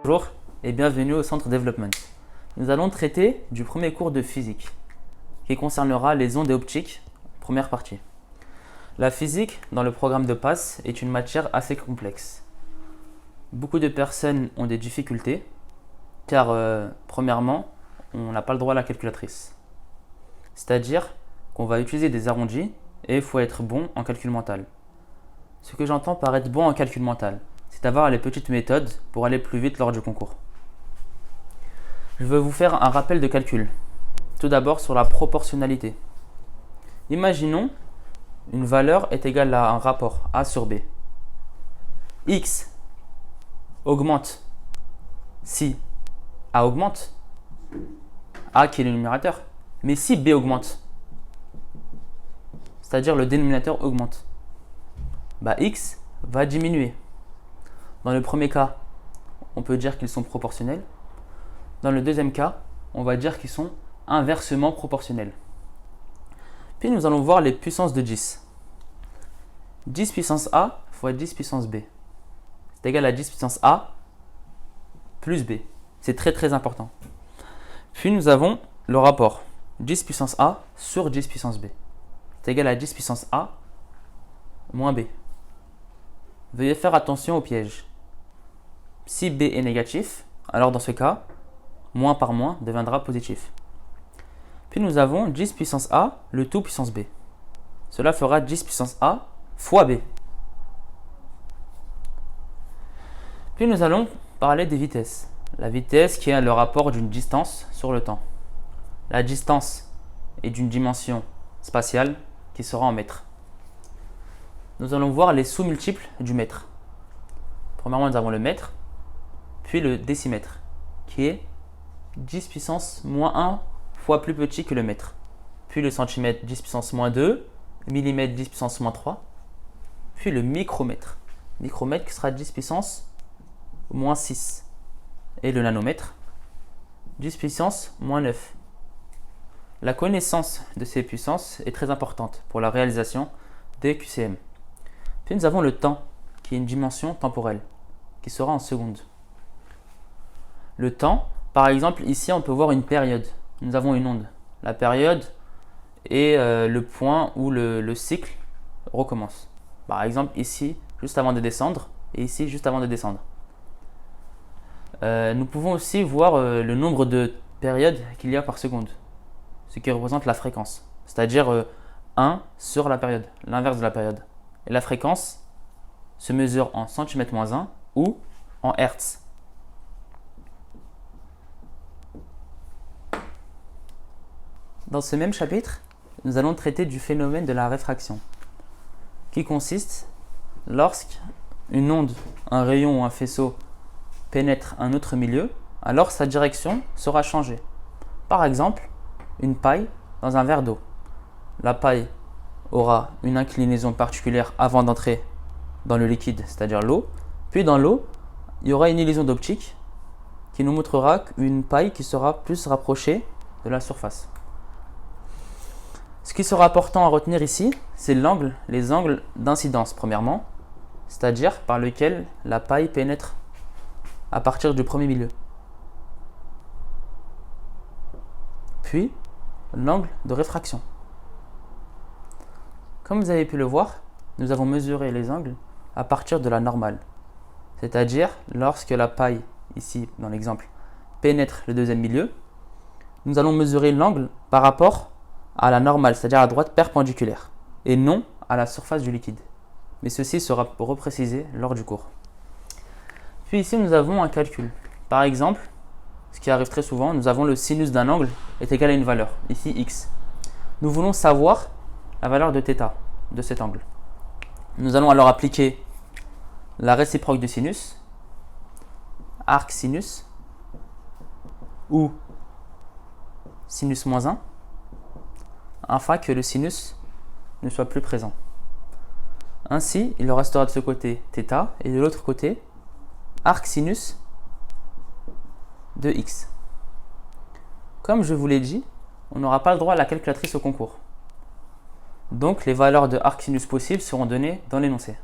Bonjour et bienvenue au Centre Development. Nous allons traiter du premier cours de physique qui concernera les ondes optiques, première partie. La physique dans le programme de PASS est une matière assez complexe. Beaucoup de personnes ont des difficultés car premièrement, on n'a pas le droit à la calculatrice. C'est-à-dire qu'on va utiliser des arrondis et il faut être bon en calcul mental. Ce que j'entends par être bon en calcul mental, c'est d'avoir les petites méthodes pour aller plus vite lors du concours. Je vais vous faire un rappel de calcul. Tout d'abord sur la proportionnalité. Imaginons une valeur est égale à un rapport A sur B. X augmente si A augmente, A qui est le numérateur, mais si B augmente, c'est-à-dire le dénominateur augmente, X va diminuer. Dans le premier cas, on peut dire qu'ils sont proportionnels. Dans le deuxième cas, on va dire qu'ils sont inversement proportionnels. Puis nous allons voir les puissances de 10. 10 puissance A fois 10 puissance B. C'est égal à 10 puissance A plus B. C'est très important. Puis nous avons le rapport 10 puissance A sur 10 puissance B. C'est égal à 10 puissance A moins B. Veuillez faire attention au piège. Si B est négatif, alors dans ce cas, moins par moins deviendra positif. Puis nous avons 10 puissance A, le tout puissance B. Cela fera 10 puissance A fois B. Puis nous allons parler des vitesses. La vitesse qui est le rapport d'une distance sur le temps. La distance est d'une dimension spatiale qui sera en mètres. Nous allons voir les sous-multiples du mètre. Premièrement, nous avons le mètre, puis le décimètre, qui est 10 puissance moins 1 fois plus petit que le mètre. Puis le centimètre 10 puissance moins 2, millimètre 10 puissance moins 3, puis le micromètre. Micromètre qui sera 10 puissance moins 6. Et le nanomètre, 10 puissance moins 9. La connaissance de ces puissances est très importante pour la réalisation des QCM. Puis nous avons le temps, qui est une dimension temporelle, qui sera en secondes. Le temps, par exemple, ici on peut voir une période. Nous avons une onde. La période est le point où le cycle recommence. Par exemple, ici, juste avant de descendre, et ici, juste avant de descendre. Nous pouvons aussi voir le nombre de périodes qu'il y a par seconde, ce qui représente la fréquence, c'est-à-dire 1 sur la période, l'inverse de la période. Et la fréquence se mesure en cm-1 ou en Hertz. Dans ce même chapitre, nous allons traiter du phénomène de la réfraction, qui consiste lorsqu'une onde, un rayon ou un faisceau pénètre un autre milieu, alors sa direction sera changée. Par exemple, une paille dans un verre d'eau. La paille aura une inclinaison particulière avant d'entrer dans le liquide, c'est-à-dire l'eau. Puis dans l'eau, il y aura une illusion d'optique qui nous montrera une paille qui sera plus rapprochée de la surface. Ce qui sera important à retenir ici, c'est les angles d'incidence premièrement, c'est-à-dire par lequel la paille pénètre à partir du premier milieu. Puis, l'angle de réfraction. Comme vous avez pu le voir, nous avons mesuré les angles à partir de la normale. C'est-à-dire, lorsque la paille, ici dans l'exemple, pénètre le deuxième milieu, nous allons mesurer l'angle par rapport à la normale, c'est-à-dire à la droite perpendiculaire, et non à la surface du liquide. Mais ceci sera reprécisé lors du cours. Puis ici, nous avons un calcul. Par exemple, ce qui arrive très souvent, nous avons le sinus d'un angle est égal à une valeur, ici x. Nous voulons savoir la valeur de θ de cet angle. Nous allons alors appliquer la réciproque du sinus, arc sinus, ou sinus moins 1, afin que le sinus ne soit plus présent. Ainsi, il restera de ce côté θ et de l'autre côté arc sinus de x. Comme je vous l'ai dit, on n'aura pas le droit à la calculatrice au concours. Donc les valeurs de arc sinus possibles seront données dans l'énoncé.